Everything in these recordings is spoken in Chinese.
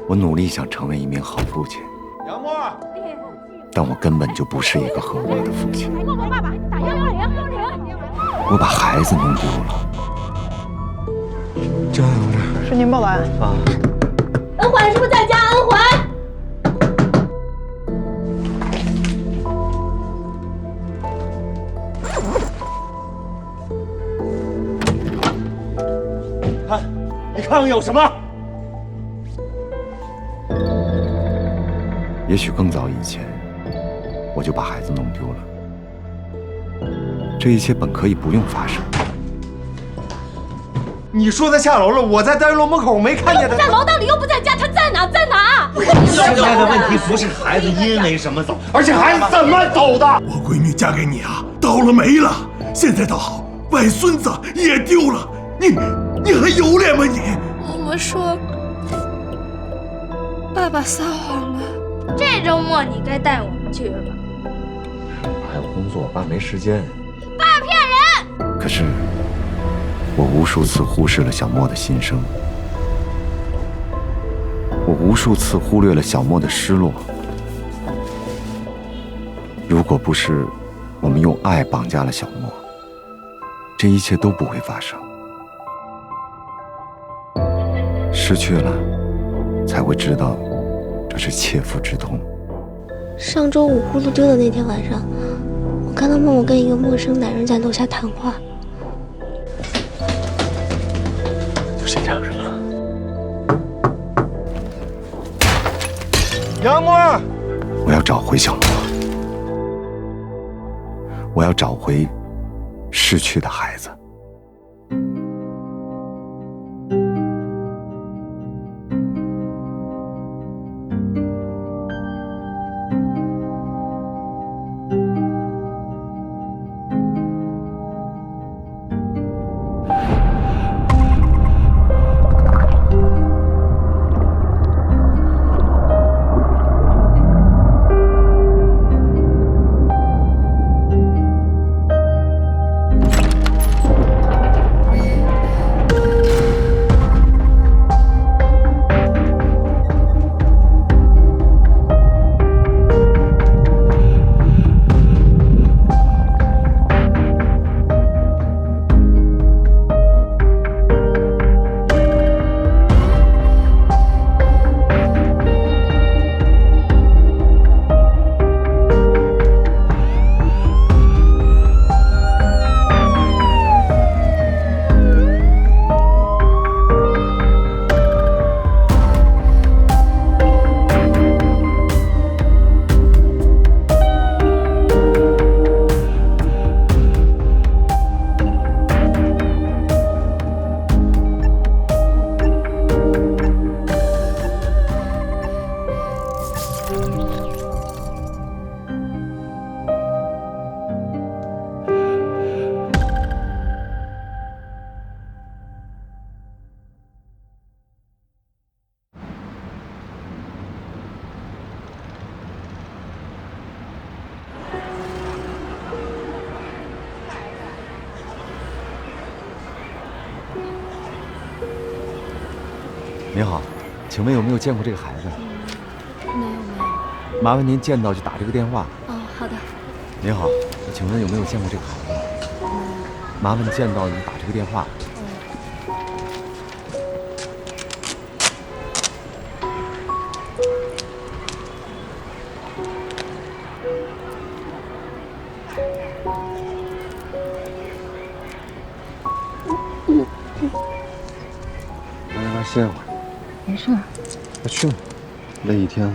我努力想成为一名好父亲，杨默，但我根本就不是一个合格的父亲。我爸爸打110，110。我把孩子弄丢了。张同志，是您报的案啊？恩怀是不是在家？恩怀。你看看有什么？也许更早以前，我就把孩子弄丢了。这一切本可以不用发生。你说他下楼了，我在单元楼门口没看见他。在楼道里又不在家，他在哪？在哪？现在的问题不是孩子因为什么走，而是孩子怎么走的。我闺女嫁给你啊，倒了霉了。现在倒好，外孙子也丢了。你还有脸吗你？我说，爸爸撒谎了。这周末你该带我们去了。还有工作，爸没时间。爸骗人！可是，我无数次忽视了小莫的心声，我无数次忽略了小莫的失落。如果不是我们用爱绑架了小莫，这一切都不会发生。失去了，才会知道这是切肤之痛。上周五呼噜丢的那天晚上，我看到默默跟一个陌生男人在楼下谈话。就这样是吗？杨默，我要找回小莫，我要找回逝去的孩子。您好，请问有没有见过这个孩子？没有。麻烦您见到就打这个电话。哦，好的。您好，请问有没有见过这个孩子？麻烦见到你打这个电话。来，歇会儿。没事。快去吧，累一天了。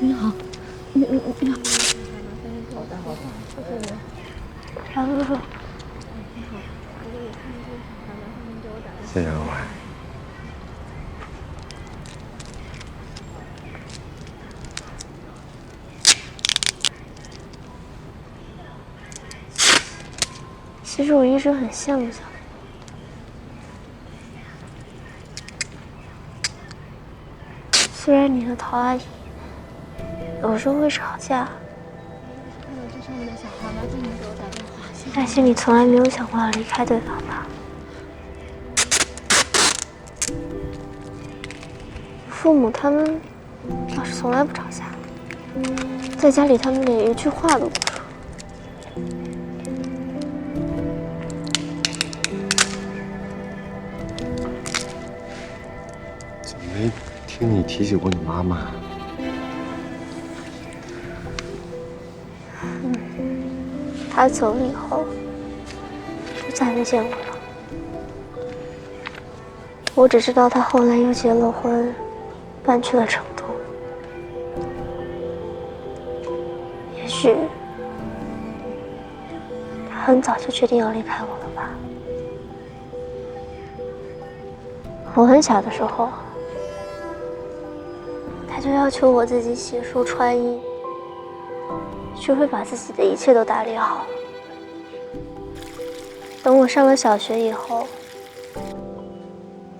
你好，你好。来，叔叔。谢谢安怀。其实我一直很羡慕小飞。虽然你和陶阿姨有时候会吵架，但心里从来没有想过要离开对方吧。父母他们倒是从来不吵架，在家里他们连一句话都不说。怎么没听你提起过你妈妈？她走了以后，就再没见过了。我只知道她后来又结了婚，搬去了成都。也许她很早就决定要离开我了吧。我很小的时候，她就要求我自己洗漱穿衣，学会把自己的一切都打理好。等我上了小学以后，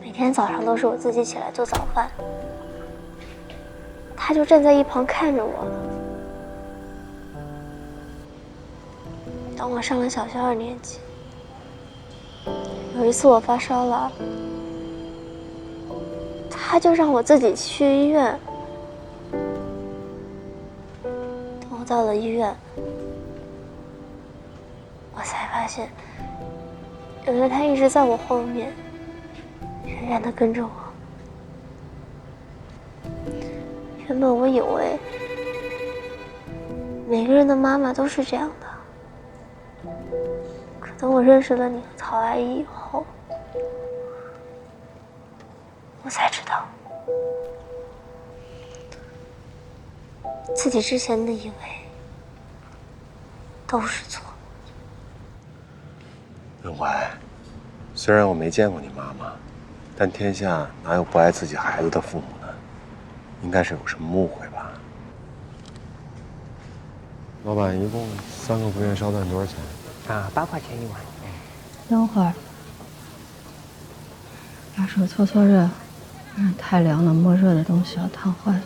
每天早上都是我自己起来做早饭，她就站在一旁看着我。等我上了小学2年级，有一次我发烧了，她就让我自己去医院。等我到了医院，我才发现，原来她一直在我后面，远远地跟着我。原本我以为每个人的妈妈都是这样的，可等我认识了你和曹阿姨以后，我才知道，自己之前的以为都是错。文怀，虽然我没见过你妈妈，但天下哪有不爱自己孩子的父母呢？应该是有什么误会吧？老板，一共3个不愿烧蛋多少钱？啊，8块钱一碗。等会儿，把手搓搓热，不然太凉了，摸热的东西要烫坏了。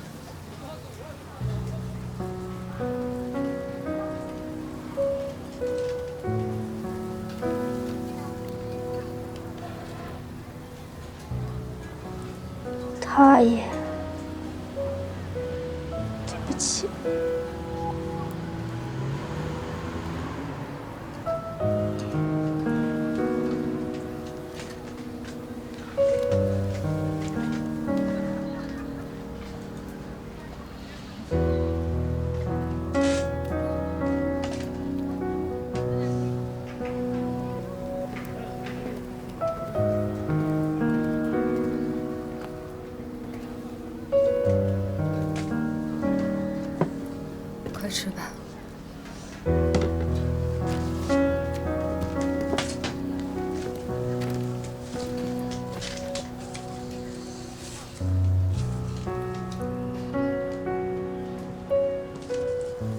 陶阿姨，对不起。快吃吧。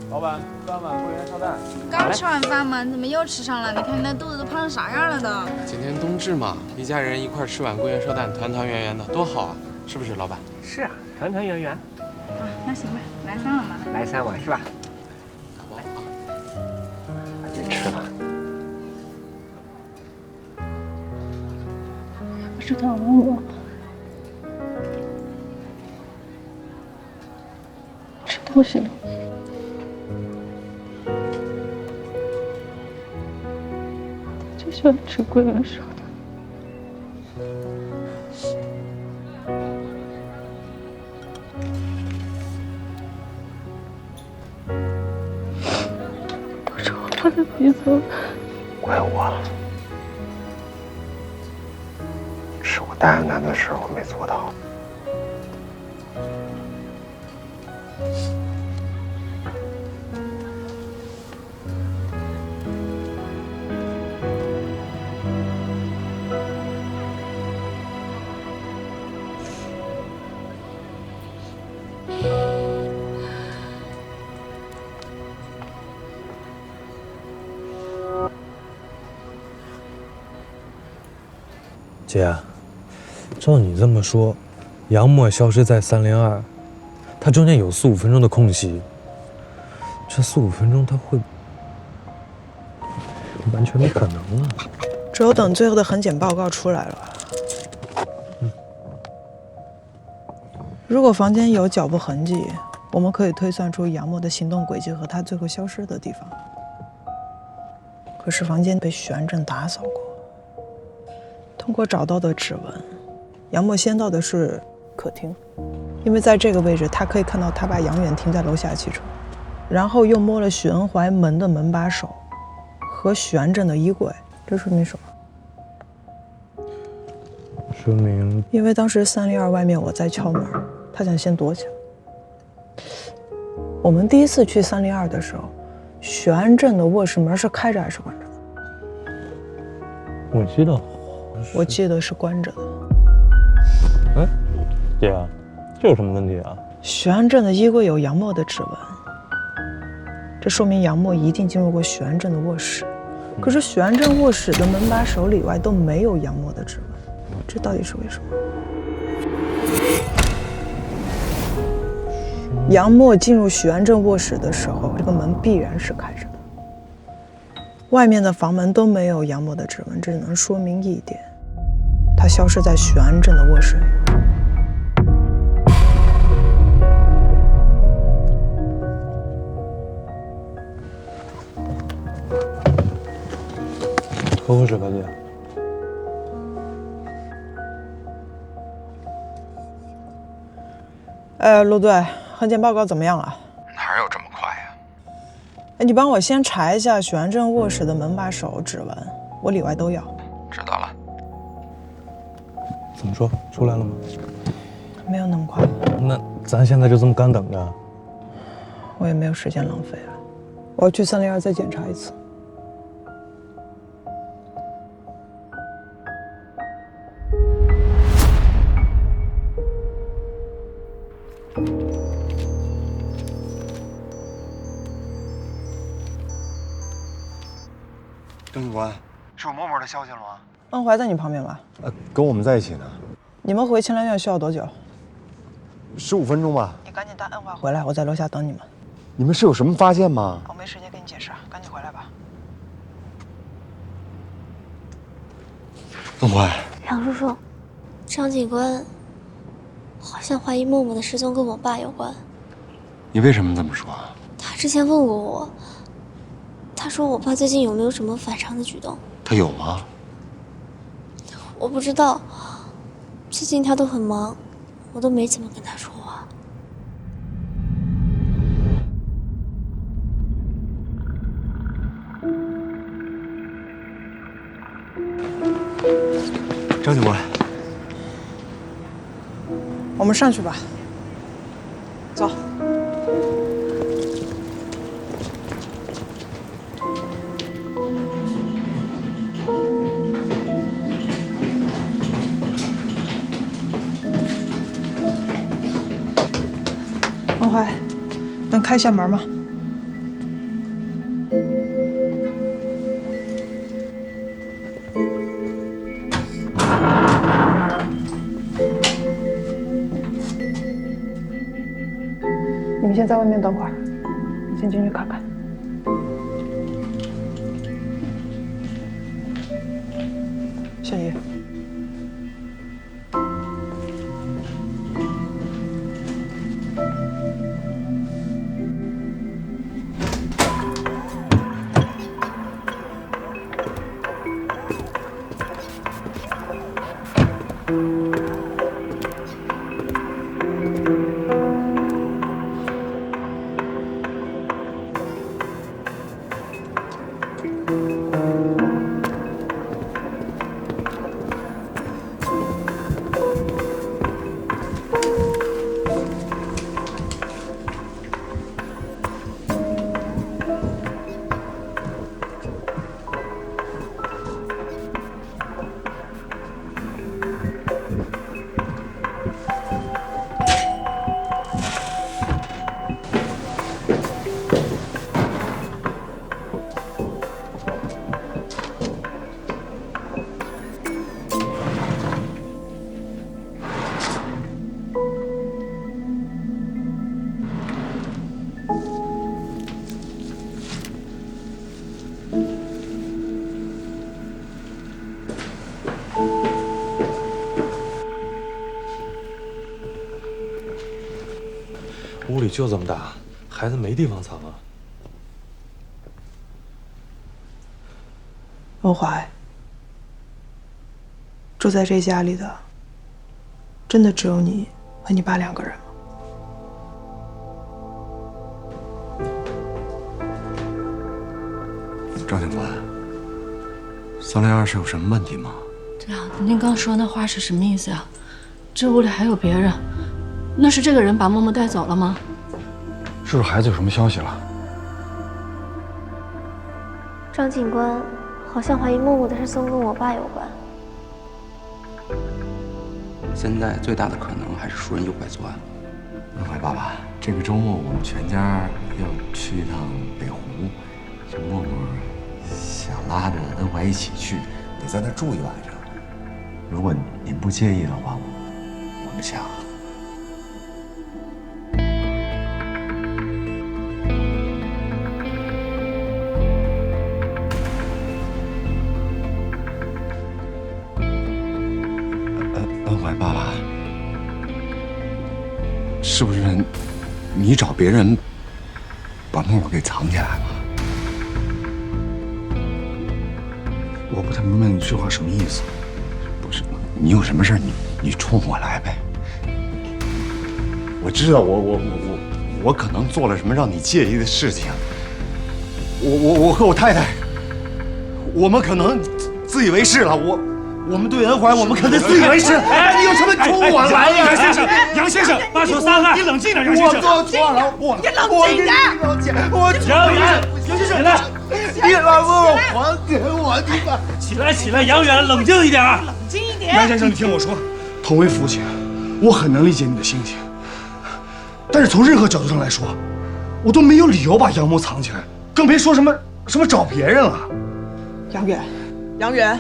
老板，3碗桂圆烧蛋。刚吃完饭嘛，你怎么又吃上了？你看你那肚子都胖成啥样了都。今天冬至嘛，一家人一块吃碗桂圆烧蛋，团团圆圆的，多好啊！是不是，老板？是啊，团团圆圆。啊，那行吧，来3碗吧。来3碗是吧？别吃了。不知道问我，吃东西了。就喜欢吃桂圆烧蛋。都是我把他逼走了。怪我，是我答应他的事我没做到。姐，照你这么说，杨默消失在302，他中间有4、5分钟的空隙，这4、5分钟他会完全没可能啊！只有等最后的痕检报告出来了。如果房间有脚步痕迹，我们可以推算出杨默的行动轨迹和他最后消失的地方。可是房间被许安正打扫过，通过找到的指纹，杨默先到的是客厅，因为在这个位置他可以看到他把杨远停在楼下汽车，然后又摸了许恩怀门的门把手和许安正的衣柜，这说明什么？说明因为当时302外面我在敲门，他想先躲起来。我们第一次去302的时候，许安正的卧室门是开着还是关着的？我记得是关着的。哎，姐，这有什么问题啊？许安正的衣柜有杨默的指纹，这说明杨默一定进入过许安正的卧室。可是许安正卧室的门把手里外都没有杨默的指纹，这到底是为什么？杨默进入许安正卧室的时候，这个门必然是开着的，外面的房门都没有杨默的指纹，这只能说明一点，他消失在许安正的卧室里。喝口水吧，姐。陆队，痕检报告怎么样了？哪有这么快呀？你帮我先查一下许安正卧室的门把手指纹，我里外都要。知道了。怎么说？出来了吗？没有那么快。那咱现在就这么干等着？我也没有时间浪费了，我要去302再检查一次。郑警官，是有默默的消息了吗？恩怀在你旁边吧？跟我们在一起呢。你们回青兰院需要多久？15分钟吧。你赶紧带恩怀回来，我在楼下等你们。你们是有什么发现吗？我没时间跟你解释，赶紧回来吧。恩怀，杨叔叔，张警官好像怀疑默默的失踪跟我爸有关。你为什么这么说？他之前问过我，他说我爸最近有没有什么反常的举动。他有吗？我不知道，最近他都很忙，我都没怎么跟他说话。张警官，我们上去吧。走。恩怀，能开一下门吗？你们先在外面等会儿，我先进去看看。小姨。里就这么大，孩子没地方藏啊。欧怀，住在这家里的，真的只有你和你爸2个人吗？赵警官，302是有什么问题吗？对啊，您刚说那话是什么意思呀？这屋里还有别人，那是这个人把默默带走了吗？是不是孩子有什么消息了？张警官好像怀疑默默的事情跟我爸有关。现在最大的可能还是熟人诱拐作案。恩怀爸爸，这个周末我们全家要去一趟北湖，这默默想拉着恩怀一起去，得在那儿住一晚上。如果您不介意的话，我们想。恩怀爸爸，是不是你找别人把默默给藏起来了？我不太明白你这话什么意思。不是，你有什么事你冲我来呗。我知道我可能做了什么让你介意的事情。我和我太太，我们可能自以为是了。我们对恩怀，我们可能自以为是。哎，你有什么冲我来呀？杨先生，罢手3个，你冷静点，杨先生。我做错了，你冷静点。杨先生，来，你把默默还给我，你把。起来，杨远，冷静一点。冷静一点。杨先生，你听我说，同为父亲，我很能理解你的心情，但是从任何角度上来说，我都没有理由把杨默藏起来，更别说什么找别人了。杨远，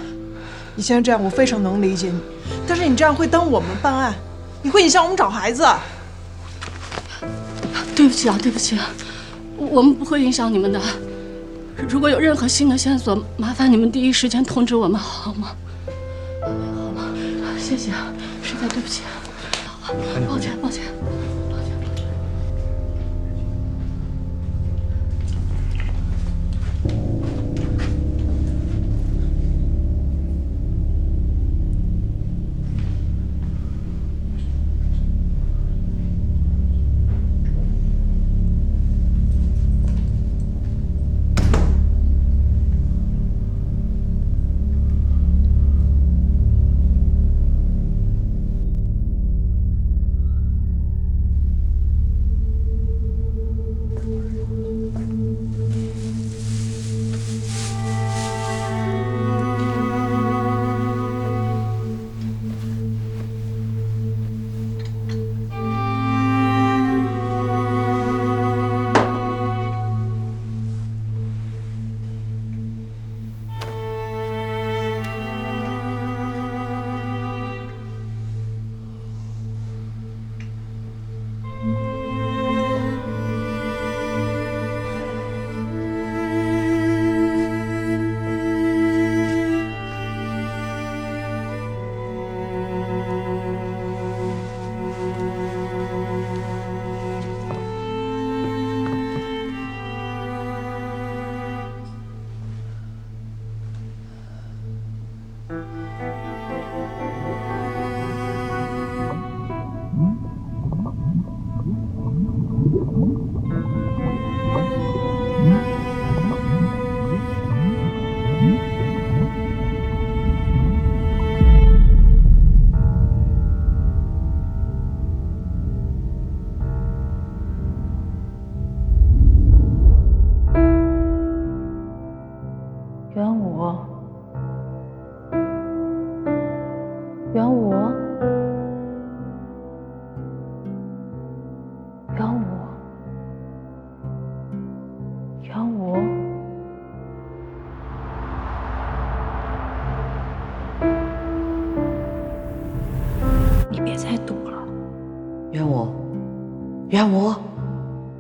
你现在这样我非常能理解你，但是你这样会耽误我们办案，你会影响我们找孩子。对不起啊，对不起啊，我们不会影响你们的。如果有任何新的线索，麻烦你们第一时间通知我们，好吗？好吗？谢谢啊，实在对不起，抱歉。元武，你别再赌了。元武，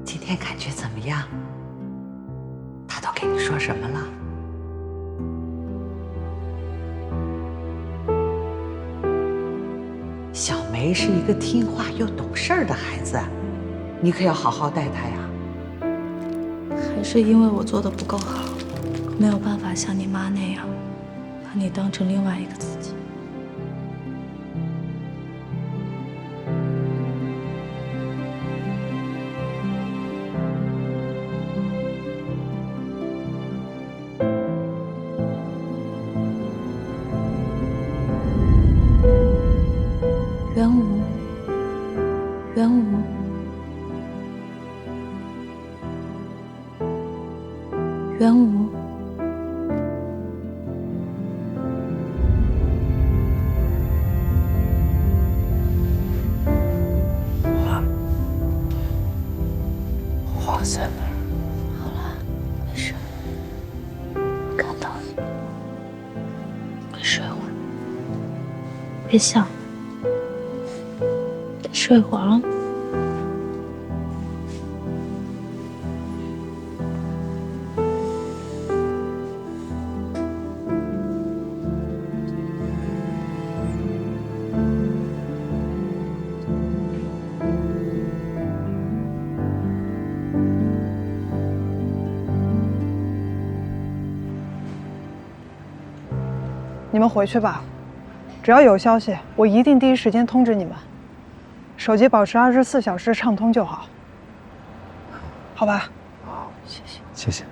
今天感觉怎么样？他都给你说什么了？小梅是一个听话又懂事儿的孩子，你可要好好待他呀。还是因为我做的不够好，没有办法像你妈那样，把你当成另外一个自己。元武，元武，元武，花在哪儿？好了，没事，看到了，快睡会儿，别想了。睡会儿啊。你们回去吧，只要有消息，我一定第一时间通知你们。手机保持24小时畅通就好，好吧？好，谢谢。谢谢。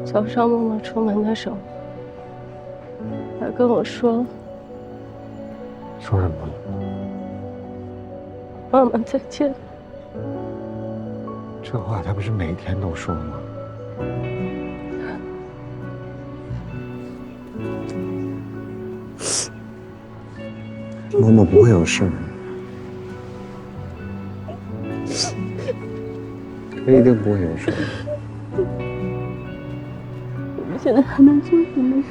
早上默默出门的时候，还跟我说什么了？妈妈再见。这话他不是每天都说吗？默默不会有事儿，他一定不会有事儿。我们现在还能做什么事？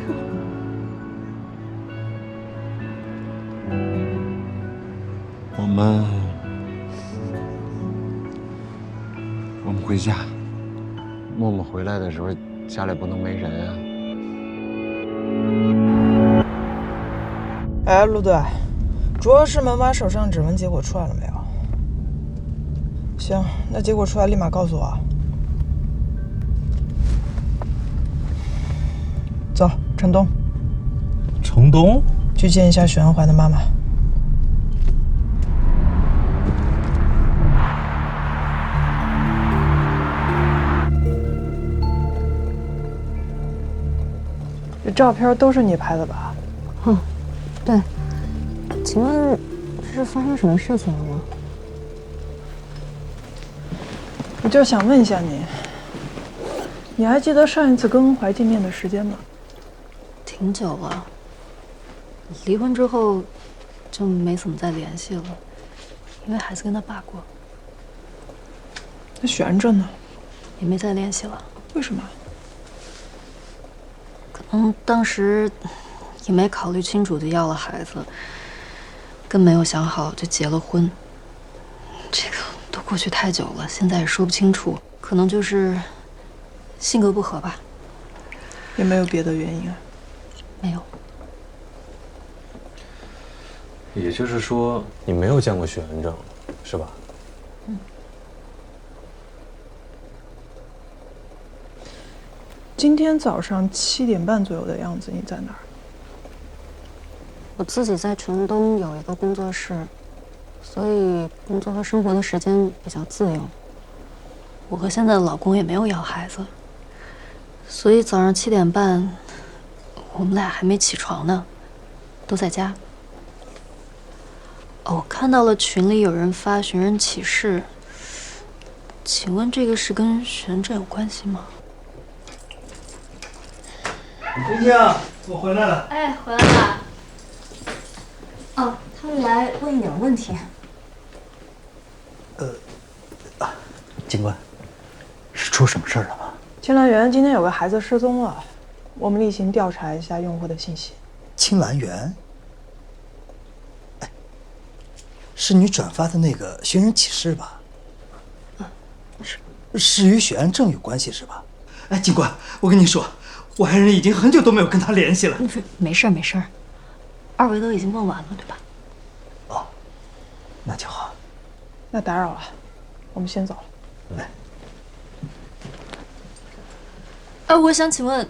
我们回家。默默回来的时候，家里不能没人啊。哎，陆队，主要是门把手上指纹结果出来了没有？行，那结果出来立马告诉我。走，城东。城东？去见一下许安怀的妈妈。这照片都是你拍的吧？嗯，对。请问是发生什么事情了吗？我就想问一下你，你还记得上一次跟恩怀见面的时间吗？挺久了。离婚之后就没怎么再联系了，因为孩子跟他爸过。那许安正呢？也没再联系了。为什么？可能当时也没考虑清楚就要了孩子，更没有想好就结了婚。这个都过去太久了，现在也说不清楚，可能就是性格不合吧。也没有别的原因啊？没有。也就是说，你没有见过许安正，是吧？嗯。今天早上7点半左右的样子，你在哪儿？我自己在城东有一个工作室，所以工作和生活的时间比较自由。我和现在的老公也没有要孩子，所以早上7点半，我们俩还没起床呢，都在家。我看到了群里有人发寻人启事，请问这个是跟玄振有关系吗？婷婷，我回来了。哎，回来了。哦，他们来问一点问题。警官，是出什么事儿了吗？青兰园今天有个孩子失踪了，我们例行调查一下用户的信息。青兰园？哎，是你转发的那个寻人启事吧？是与许安正有关系是吧？哎，警官，我跟你说，我爱人已经很久都没有跟他联系了。没事儿没事儿，二位都已经问完了对吧？哦，那就好。那打扰了，我们先走了。我想请问，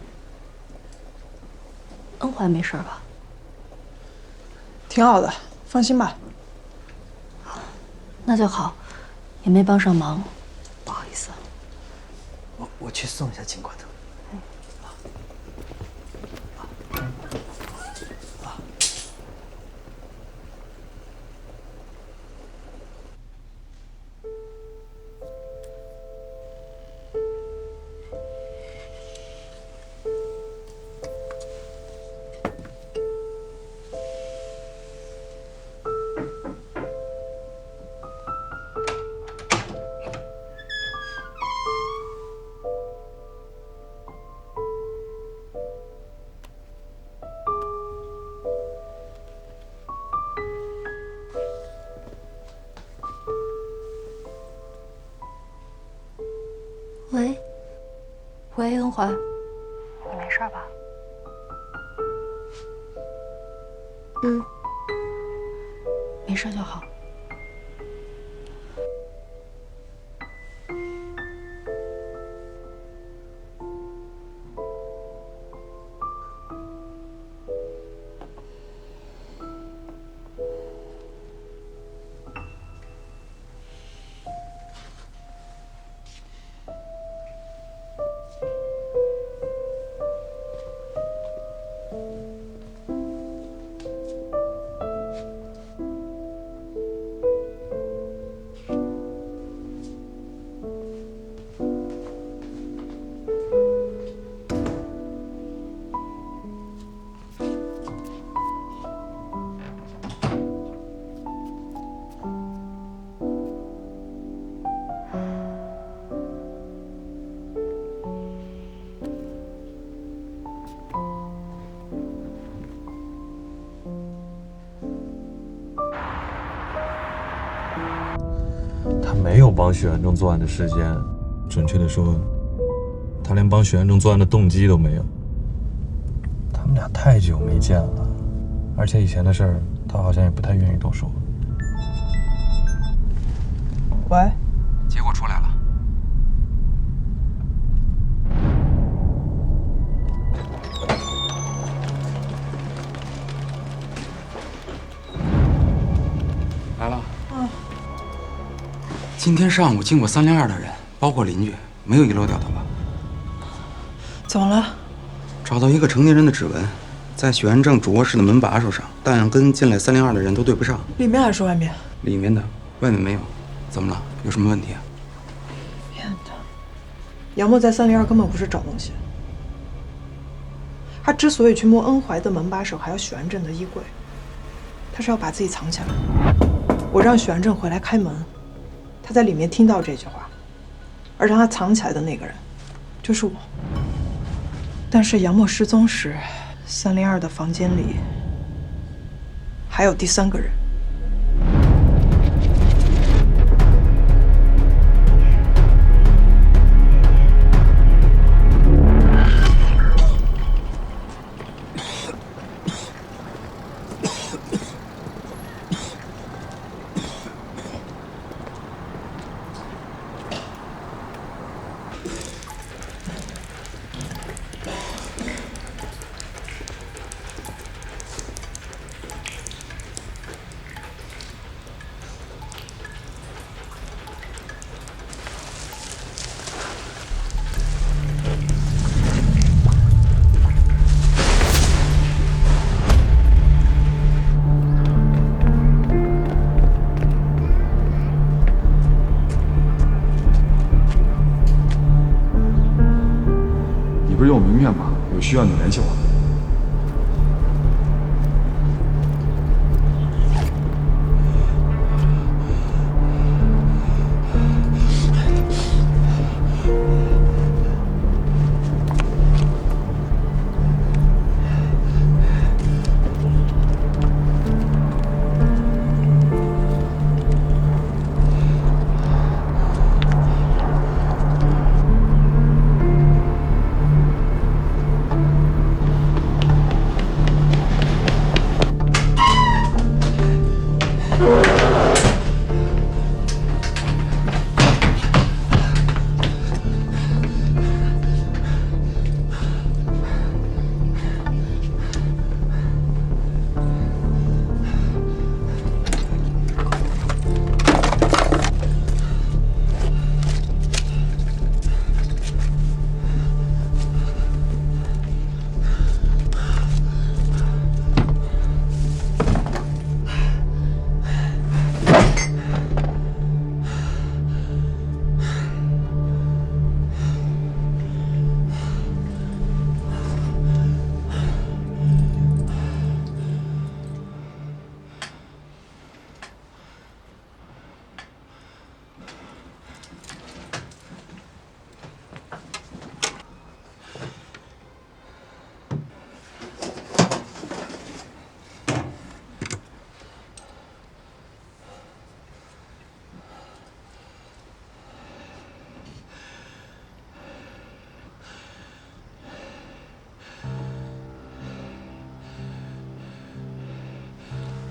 恩怀没事吧？挺好的，放心吧。那就好，也没帮上忙，不好意思。我去送一下警官的。喂，恩怀，你没事吧？没事就好。他没有帮许安正作案的时间，准确的说，他连帮许安正作案的动机都没有。他们俩太久没见了，而且以前的事儿，他好像也不太愿意多说。喂，结果出来了。来了。今天上午经过302的人，包括邻居，没有遗漏掉的吧？怎么了？找到一个成年人的指纹，在许安正主卧室的门把手上，但跟进来302的人都对不上。里面还是外面？里面的，外面没有。怎么了？有什么问题啊？骗他！杨默在302根本不是找东西，他之所以去摸恩怀的门把手，还有许安正的衣柜，他是要把自己藏起来。我让许安正回来开门，他在里面听到这句话，而让他藏起来的那个人，就是我。但是杨默失踪时，302的房间里还有第3个人。是有名片吗？有需要你联系我。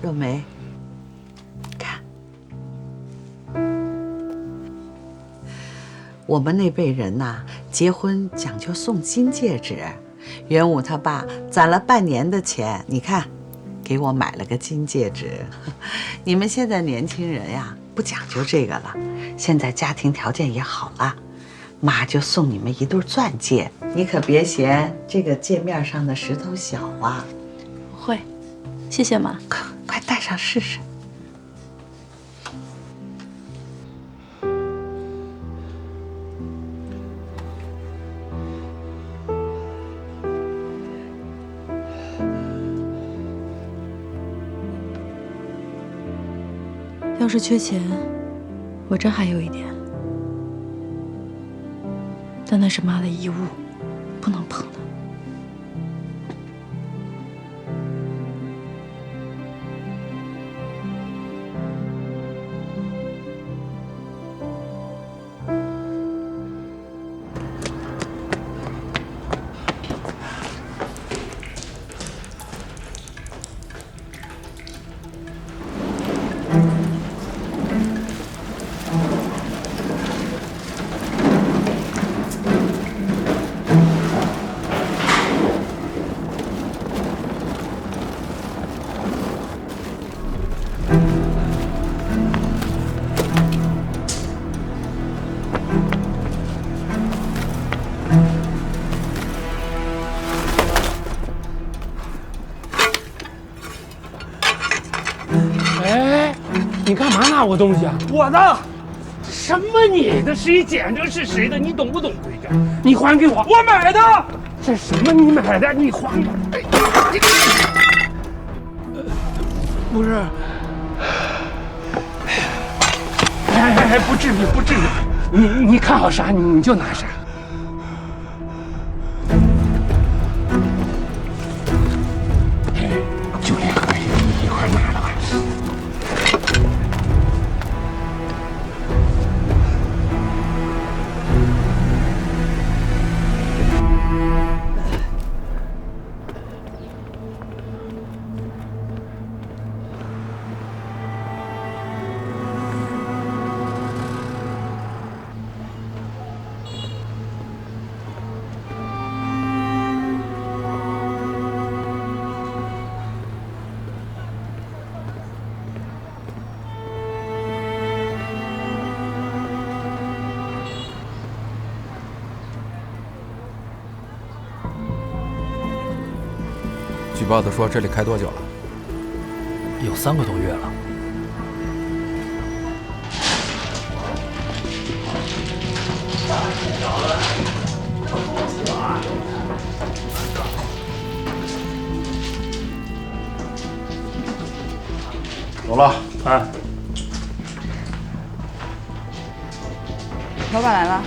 若梅，看，我们那辈人呐，结婚讲究送金戒指。元武他爸攒了半年的钱，你看，给我买了个金戒指。你们现在年轻人呀，不讲究这个了，现在家庭条件也好了，妈就送你们一对钻戒，你可别嫌这个戒面上的石头小啊。会，谢谢妈。快戴上试试。要是缺钱，我这还有一点，但那是妈的遗物，不能碰的。你干嘛拿我东西啊？我的，什么你的？谁捡着是谁的？你懂不懂规矩？你还给我！我买的。这什么你买的？你还我！不是。哎，不至于，不至于。你看好啥，你就拿啥。就这个一块拿了吧。举报的说这里开多久了？有3个多月了。走了。哎，老板来了。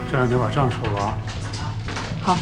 这样得把账收了啊。好。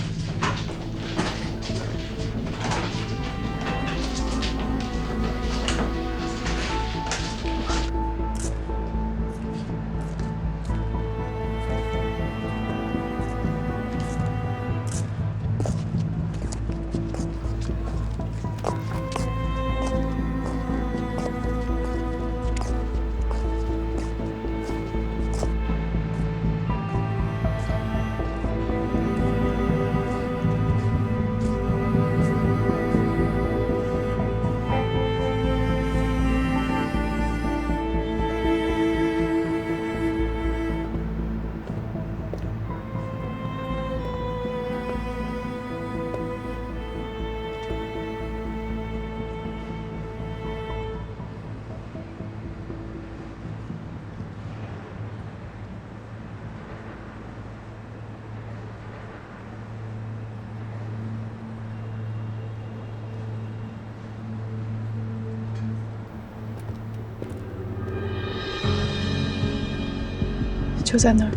就在那儿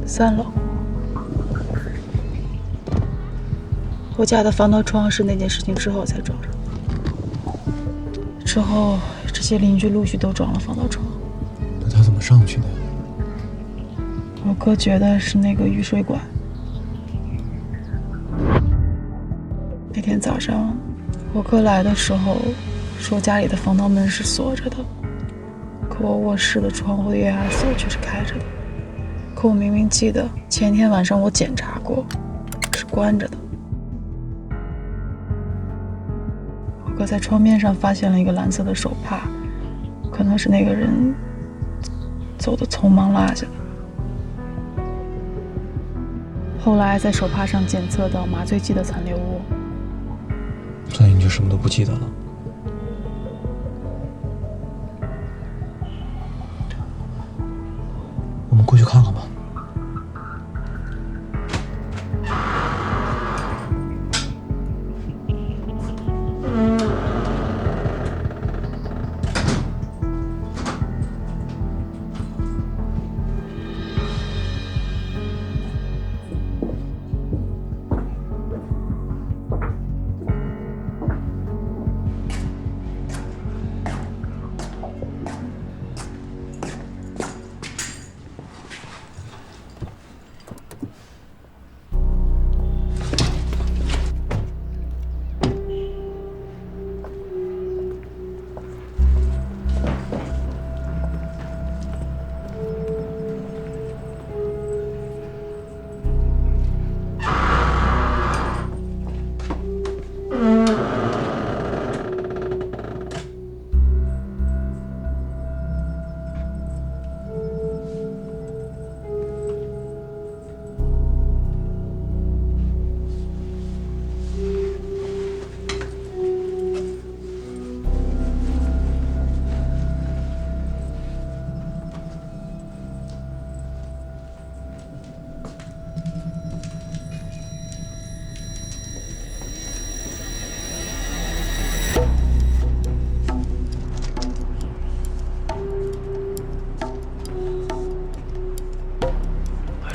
，3楼。我家的防盗窗是那件事情之后才装上的。之后这些邻居陆续都装了防盗窗。那他怎么上去的呀？我哥觉得是那个雨水管。那天早上，我哥来的时候说家里的防盗门是锁着的，可我卧室的窗户的液压锁却是开着的。可我明明记得前天晚上我检查过，是关着的。我哥在窗边上发现了一个蓝色的手帕，可能是那个人走的匆忙落下的。后来在手帕上检测到麻醉剂的残留物。所以你就什么都不记得了？我们过去看看吧。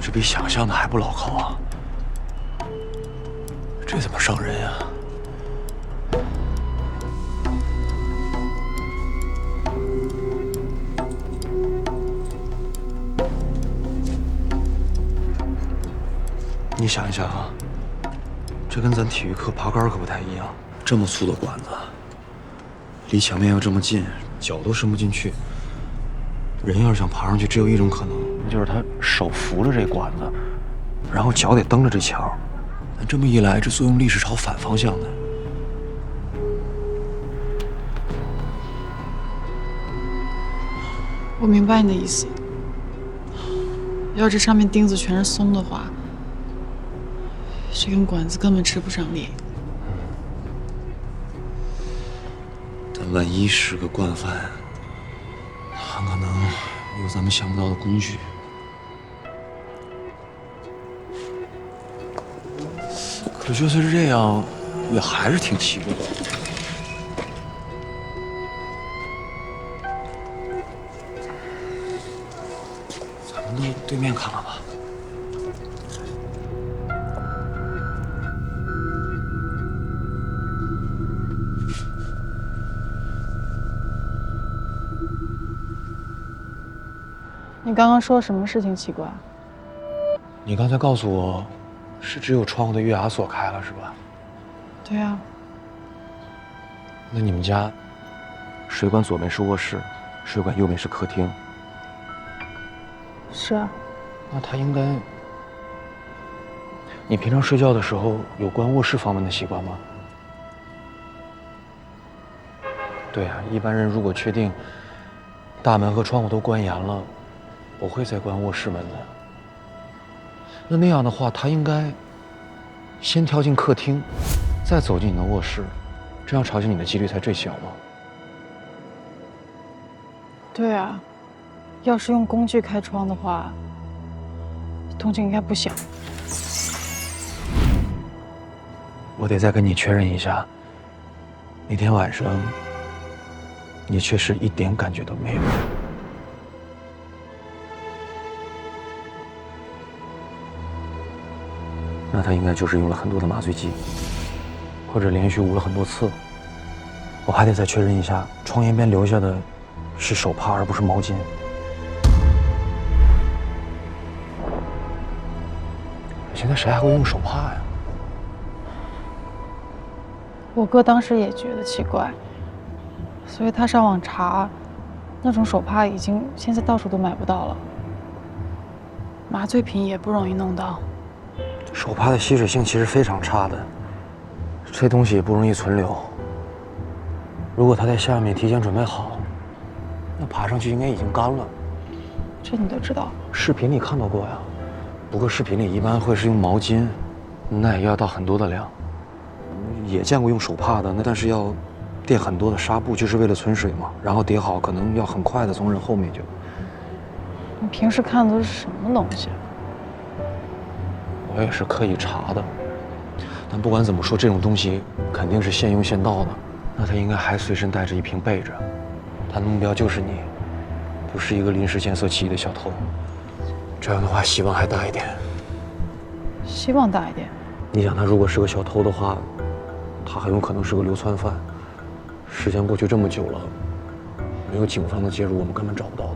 这比想象的还不牢靠啊！这怎么上人呀？你想一想啊，这跟咱体育课爬杆可不太一样。这么粗的管子，离墙面又这么近，脚都伸不进去。人要是想爬上去，只有一种可能，就是他手扶着这管子，然后脚得蹬着这墙。但这么一来，这作用力是朝反方向的。我明白你的意思。要这上面钉子全是松的话，这根管子根本吃不上力。但万一是个惯犯，很可能有咱们想不到的工具。可就算是这样，也还是挺奇怪的。船都对面看了吧？你刚刚说什么事情奇怪？你刚才告诉我，是只有窗户的月牙锁开了，是吧？对啊。那你们家水管左面是卧室，水管右面是客厅。是啊。那他应该……你平常睡觉的时候有关卧室房门的习惯吗？对啊，一般人如果确定大门和窗户都关严了，不会再关卧室门的。那样的话，他应该先跳进客厅，再走进你的卧室，这样吵醒你的几率才最小嘛。对啊，要是用工具开窗的话，动静应该不小。我得再跟你确认一下，那天晚上你确实一点感觉都没有。那他应该就是用了很多的麻醉剂，或者连续捂了很多次。我还得再确认一下，窗沿边留下的是手帕而不是毛巾。现在谁还会用手帕呀？我哥当时也觉得奇怪，所以他上网查，那种手帕现在到处都买不到了，麻醉品也不容易弄到。手帕的吸水性其实非常差的，这东西也不容易存留。如果他在下面提前准备好，那爬上去应该已经干了。这你都知道？视频里看到过呀，不过视频里一般会是用毛巾，那也要倒很多的量。也见过用手帕的，但是要垫很多的纱布，就是为了存水嘛。然后叠好，可能要很快的从人后面就。你平时看的都是什么东西？我也是刻意查的，但不管怎么说，这种东西肯定是现用现到的。那他应该还随身带着一瓶备着，他的目标就是你，不是一个临时见色起意的小偷。这样的话，希望还大一点。希望大一点。你想，他如果是个小偷的话，他很有可能是个流窜犯。时间过去这么久了，没有警方的介入，我们根本找不到的。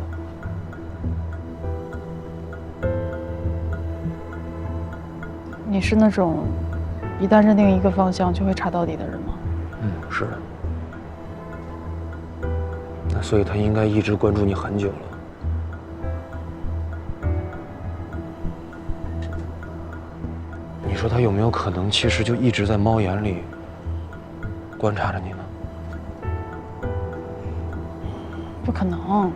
你是那种一旦认定一个方向就会查到底的人吗？是的。那所以他应该一直关注你很久了。你说他有没有可能其实就一直在猫眼里观察着你呢？不可能，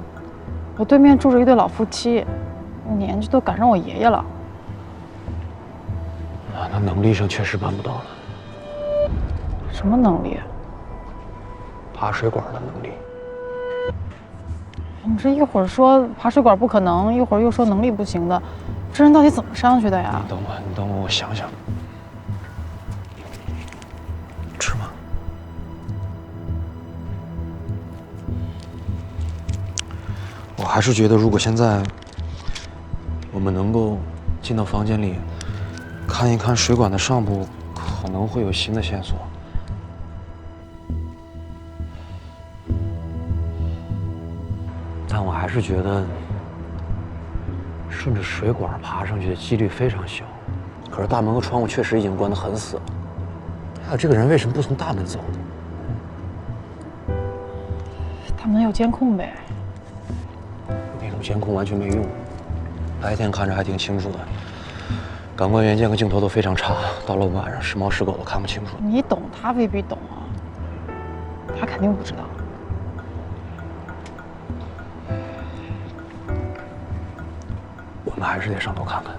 我对面住着一对老夫妻，年纪都赶上我爷爷了。那能力上确实办不到了。什么能力？爬水管的能力。你这一会儿说爬水管不可能，一会儿又说能力不行的，这人到底怎么上去的呀？你等我，我想想。吃吗？我还是觉得，如果现在我们能够进到房间里，看一看水管的上部，可能会有新的线索。但我还是觉得，顺着水管爬上去的几率非常小。可是大门和窗户确实已经关得很死了。还有这个人为什么不从大门走呢？大门有监控呗。那种监控完全没用，白天看着还挺清楚的。感官元件和镜头都非常差，到了晚上是猫是狗都看不清楚。你懂，他未必懂啊，他肯定不知道。我们还是得上楼看看。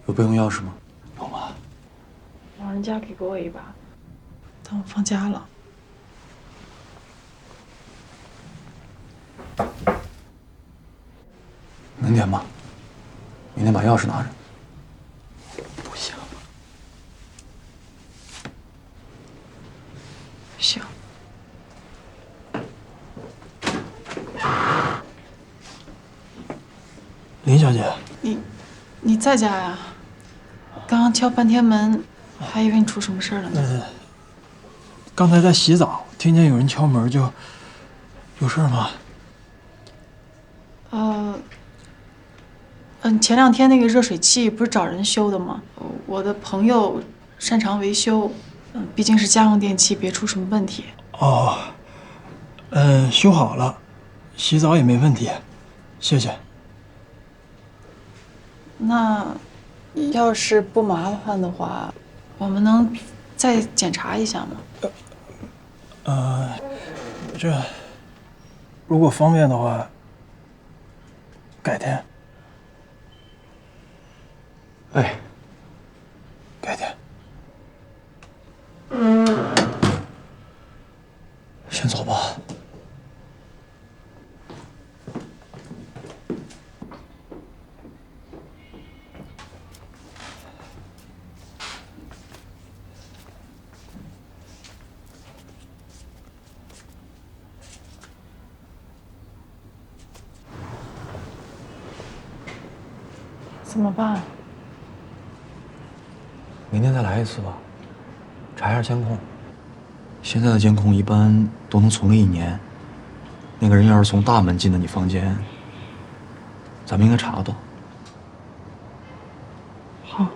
有备用钥匙吗？有吗？老人家给过我一把，但我放家了。能点吗？明天把钥匙拿着。不行。行。林小姐，你在家呀？刚刚敲半天门，还以为你出什么事了呢。刚才在洗澡，听见有人敲门，就有事吗？前2天那个热水器不是找人修的吗？我的朋友擅长维修，毕竟是家用电器，别出什么问题。哦，修好了，洗澡也没问题，谢谢。那要是不麻烦的话，我们能再检查一下吗？如果方便的话，改天。哎，改天。先走吧。怎么办？明天再来一次吧，查一下监控。现在的监控一般都能存个1年。那个人要是从大门进的你房间，咱们应该查得到。好。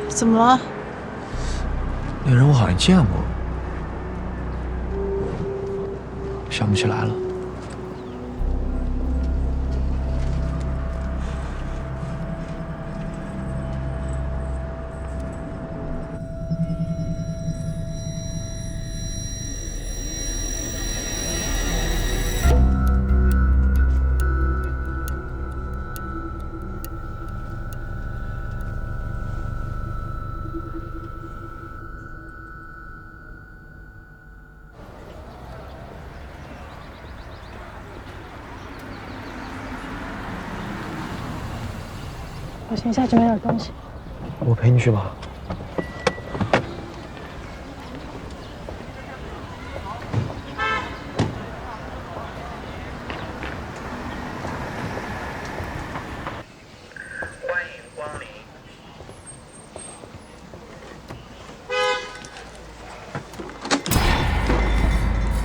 怎么了？那人我好像见过，想不起来了。我先下去买点东西。我陪你去吧。欢迎光临。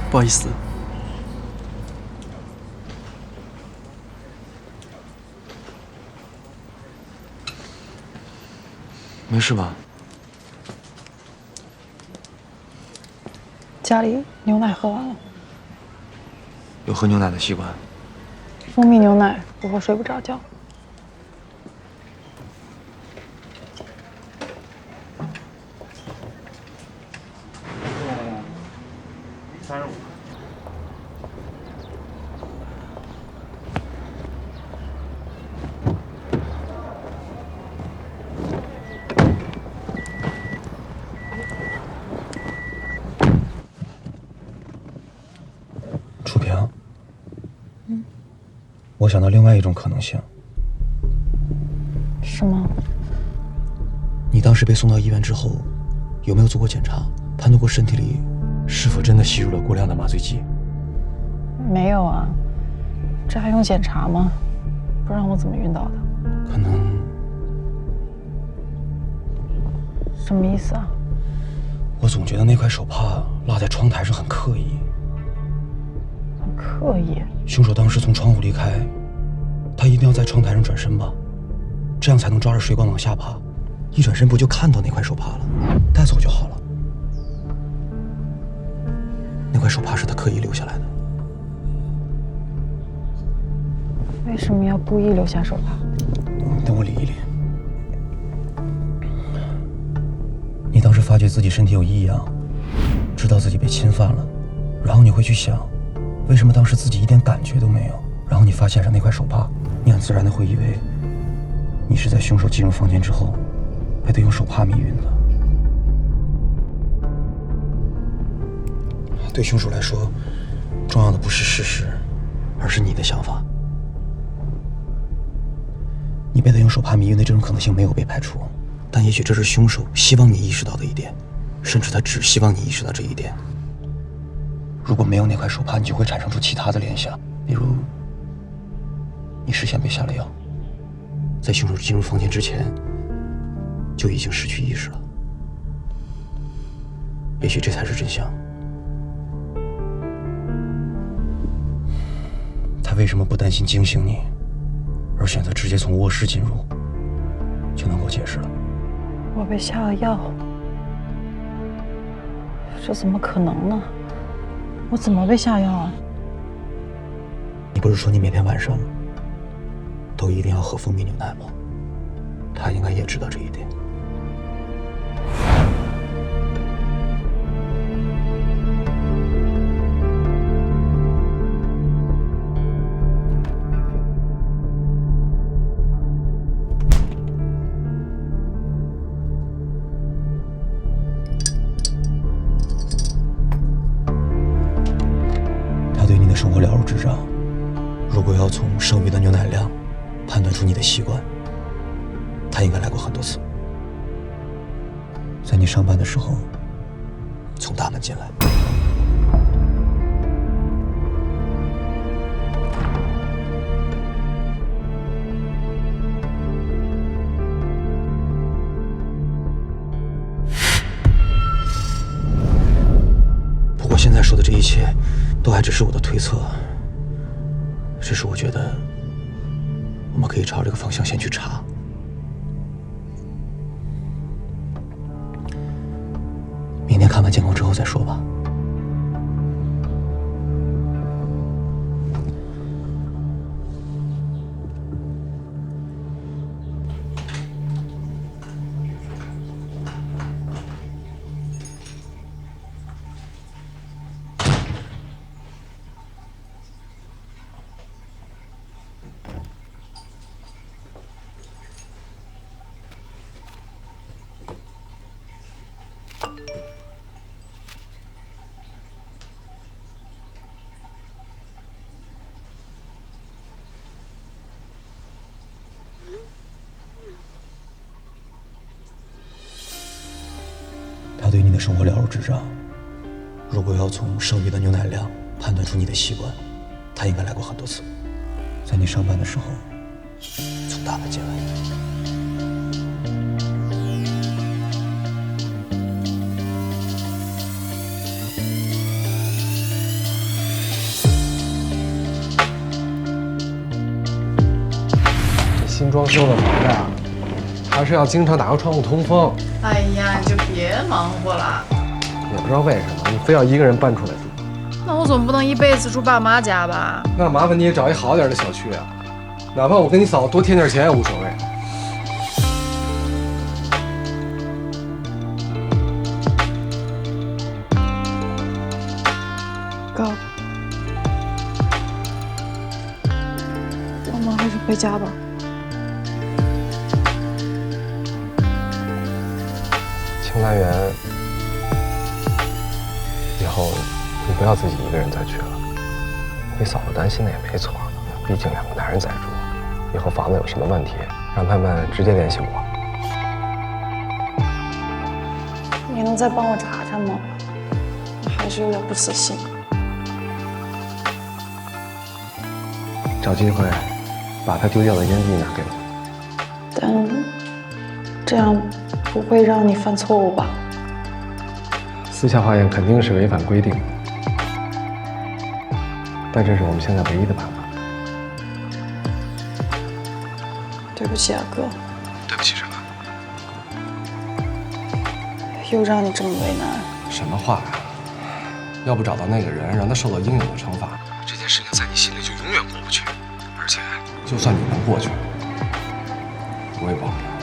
不好意思。没事吧？家里牛奶喝完了，有喝牛奶的习惯。蜂蜜牛奶不喝睡不着觉。35。楚平，我想到另外一种可能性。什么？你当时被送到医院之后，有没有做过检查，判断过身体里是否真的吸入了过量的麻醉剂？没有啊，这还用检查吗？不然我怎么晕倒的？可能。什么意思啊？我总觉得那块手帕落在窗台上很刻意。很刻意？凶手当时从窗户离开，他一定要在窗台上转身吧，这样才能抓着水管往下爬。一转身不就看到那块手帕了，带走就好了。那块手帕是他刻意留下来的。为什么要故意留下手帕？等我理一理。你当时发觉自己身体有异样，知道自己被侵犯了，然后你会去想，为什么当时自己一点感觉都没有？然后你发现上那块手帕，你很自然的会以为你是在凶手进入房间之后被他用手帕迷晕的。对凶手来说，重要的不是事实，而是你的想法。你被他用手帕迷晕的这种可能性没有被排除，但也许这是凶手希望你意识到的一点，甚至他只希望你意识到这一点。如果没有那块手帕，你就会产生出其他的联想，比如你事先被下了药，在凶手进入房间之前就已经失去意识了。也许这才是真相。他为什么不担心惊醒你，而选择直接从卧室进入，就能够解释了。我被下了药，这怎么可能呢？我怎么被下药啊？你不是说你每天晚上都一定要喝蜂蜜牛奶吗？他应该也知道这一点。生活了如指掌。如果要从剩余的牛奶量判断出你的习惯，他应该来过很多次。在你上班的时候，从大门进来。不过现在说的这一切都还只是我的推测，只是我觉得我们可以朝这个方向先去查。明天看完监控之后再说吧。他对你的生活了如指掌。如果要从剩余的牛奶量判断出你的习惯，他应该来过很多次。在你上班的时候，从大门进来。新装修的房子啊，还是要经常打开窗户通风。哎呀，你就别忙活了。也不知道为什么，你非要一个人搬出来住。那我总不能一辈子住爸妈家吧？那麻烦你也找一好点的小区啊，哪怕我跟你嫂子多添点钱也无所谓。哥，我们还是回家吧。清南园，以后你不要自己一个人再去了。你嫂子担心的也没错，毕竟两个男人在住，以后房子有什么问题，让他们直接联系我。你能再帮我查查吗？我还是有点不死心。找机会把他丢掉的烟蒂拿给我。但这样不会让你犯错误吧？私下化验肯定是违反规定的，但这是我们现在唯一的办法。对不起啊，哥。对不起什么？又让你这么为难。什么话呀？要不找到那个人，让他受到应有的惩罚，这件事情在你心里就永远过不去。而且就算你能过去，我也帮不了。